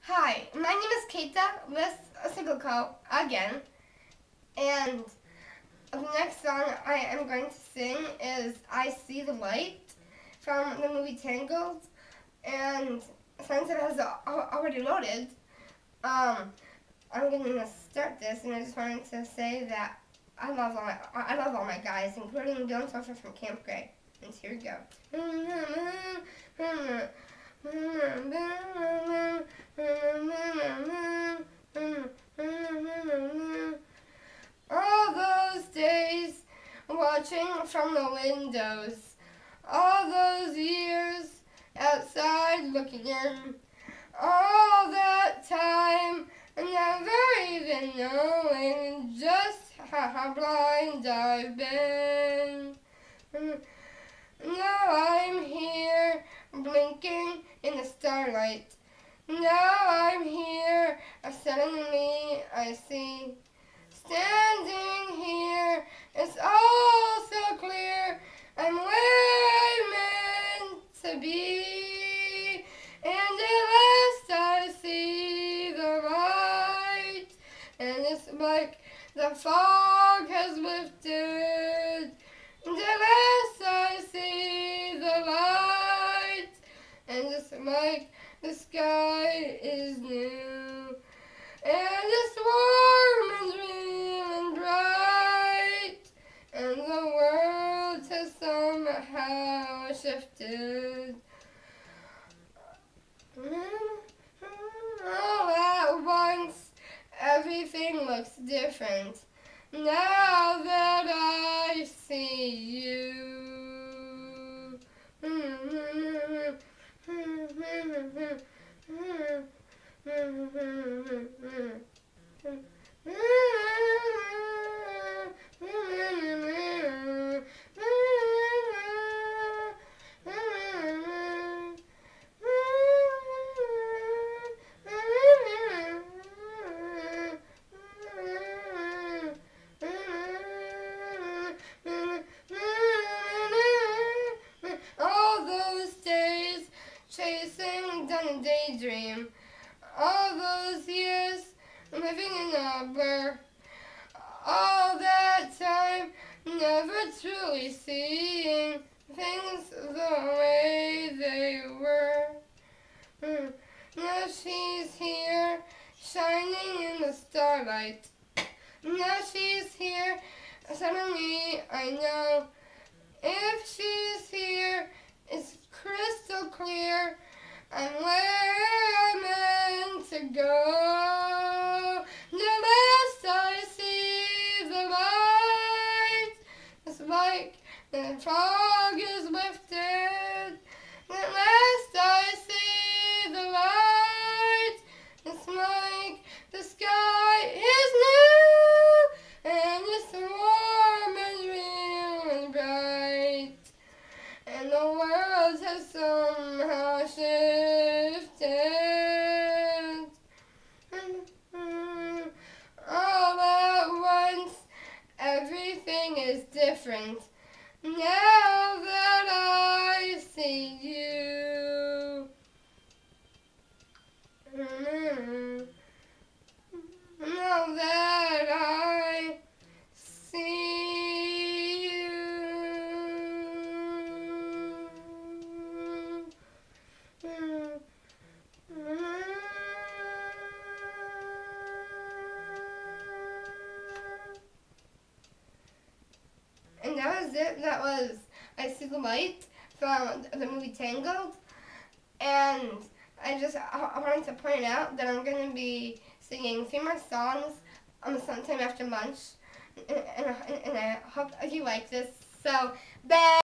Hi, my name is Keita with Sigilco again, and the next song I am going to sing is I See the Light from the movie Tangled, and since it has already loaded, I'm going to start this, and I just wanted to say that I love all my guys, including Dylan Sosa from Camp Gray. And here we go. All those days watching from the windows, all those years outside looking in, all that time never even knowing just how blind I've been. Now I'm here blinking in the starlight. Now I'm here, suddenly I see. Standing here, it's all so clear. I'm where I'm meant to be. And at last I see the light. And it's like the fog has lifted. And at last I see the light. And it's like the sky is new. And it's warm and real and bright. And the world has somehow shifted. All at once, everything looks different. Now that I see you. All those days chasing down a daydream, all those years living in a blur, all that time never truly seeing things the way they were. Now she's here, shining in the starlight. Now she's here, suddenly I know. If she's here, it's crystal clear. I'm where I'm meant to go. Now last I see the light. It's like the fog is lifted. At last I see the light. It's like the sky is new. And it's warm and real and bright. And the world has somehow shifted. All at once, everything is different. Now that I see you. Now that I see you. And that was it. That was I See the Light from the movie Tangled. And I wanted to point out that I'm going to be singing 3 more songs sometime after lunch. And I hope you like this. So, bye!